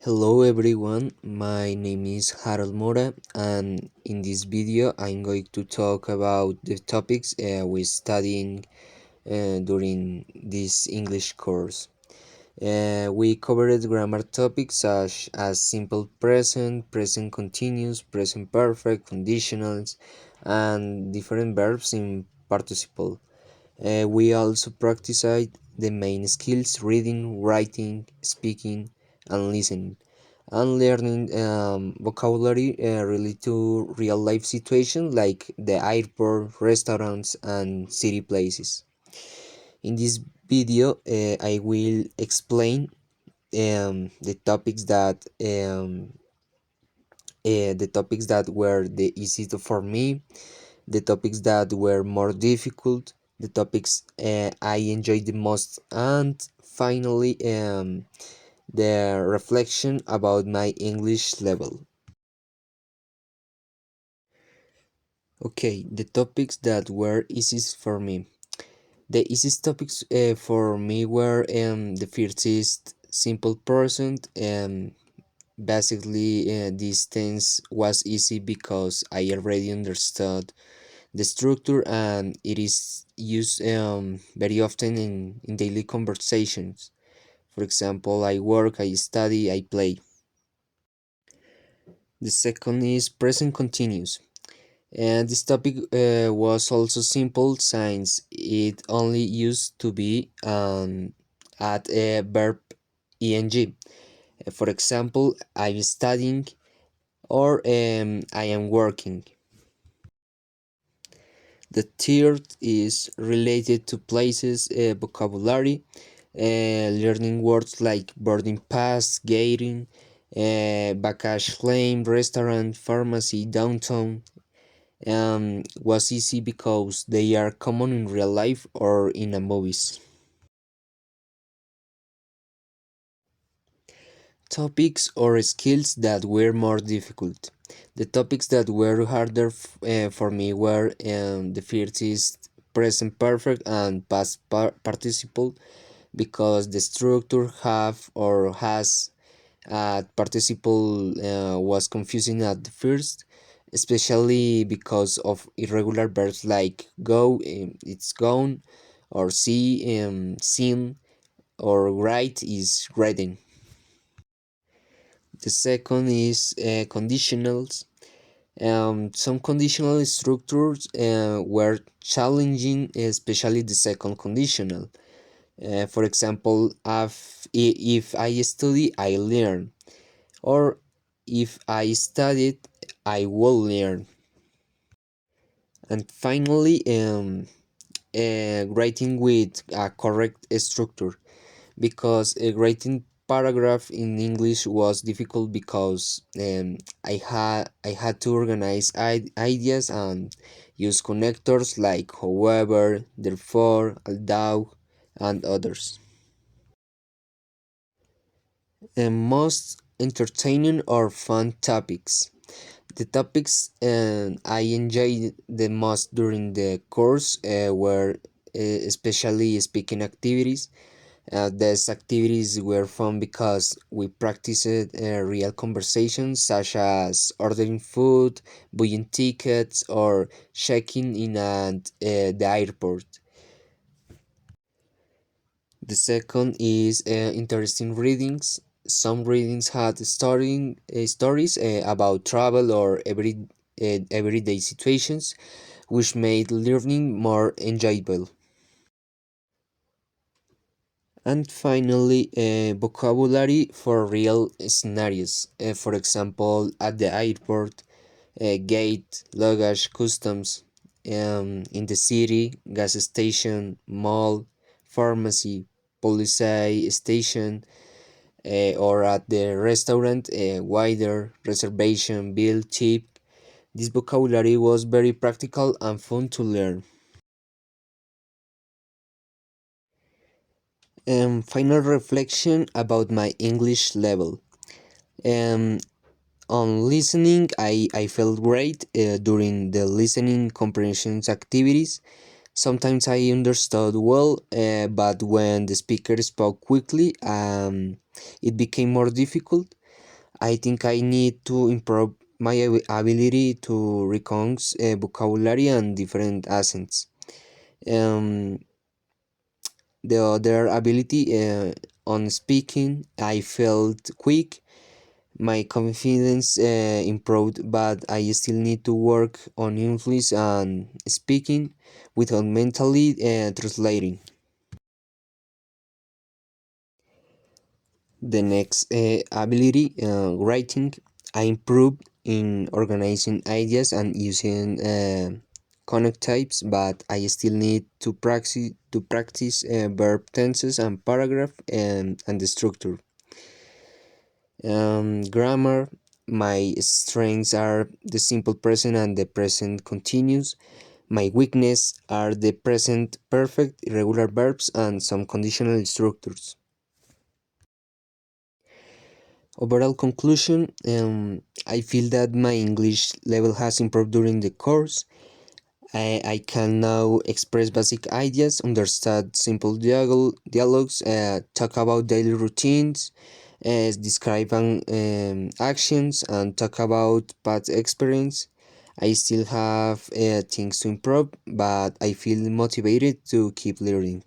Hello everyone, my name is Harold Mora, and in this video I'm going to talk about the topics we're studying during this English course. We covered grammar topics such as simple present, present continuous, present perfect, conditionals, and different verbs in participle. We also practiced the main skills reading, writing, speaking, and listening, and learning vocabulary related to real life situations like the airport, restaurants, and city places. In this video, I will explain the topics that were the easiest for me, the topics that were more difficult, the topics I enjoyed the most, and finally the reflection about my English level. Okay, the topics that were easiest for me. The easiest topics for me were the first is simple present. Basically, this tense was easy because I already understood the structure and it is used very often in daily conversations. For example, I work, I study, I play. The second is present continuous. And this topic was also simple since it only used to be at a verb ing. For example, I'm studying or I am working. The third is related to places, vocabulary, learning words like boarding pass, gating, baggage claim, restaurant, pharmacy, downtown. Was easy because they are common in real life or in a movies. Topics or skills that were more difficult. The topics that were harder for me were the first is present perfect and past participle because the structure have or has participle was confusing at the first, especially because of irregular verbs like go, it's gone, or see, seen, or write is writing. The second is conditionals. Some conditional structures were challenging, especially the second conditional. For example, if I study, I learn, or if I studied, I will learn. And finally, writing with a correct structure, because writing paragraph in English was difficult because I had to organize ideas and use connectors like however, therefore, although, and others. Most entertaining or fun topics. The topics I enjoyed the most during the course were especially speaking activities. These activities were fun because we practiced real conversations such as ordering food, buying tickets, or checking in at the airport. The second is interesting readings. Some readings had stories about travel or everyday situations, which made learning more enjoyable. And finally, vocabulary for real scenarios. For example, at the airport, gate, luggage, customs, in the city, gas station, mall, pharmacy, police station, or at the restaurant, wider, reservation, bill, tip. This vocabulary was very practical and fun to learn. Final reflection about my English level. Um, on listening, I felt great during the listening comprehension activities. Sometimes I understood well, but when the speaker spoke quickly, it became more difficult. I think I need to improve my ability to recognize vocabulary and different accents. Um, the other ability on speaking, I felt quick. My confidence improved, but I still need to work on influence and speaking without mentally translating. The next ability, writing, I improved in organizing ideas and using connect types, but I still need to practice verb tenses and paragraph and the structure. Grammar, my strengths are the simple present and the present continuous. My weakness are the present perfect, irregular verbs, and some conditional structures. Overall conclusion, I feel that my English level has improved during the course. I can now express basic ideas, understand simple dialogues, talk about daily routines, describe actions, and talk about past experience. I still have things to improve, but I feel motivated to keep learning.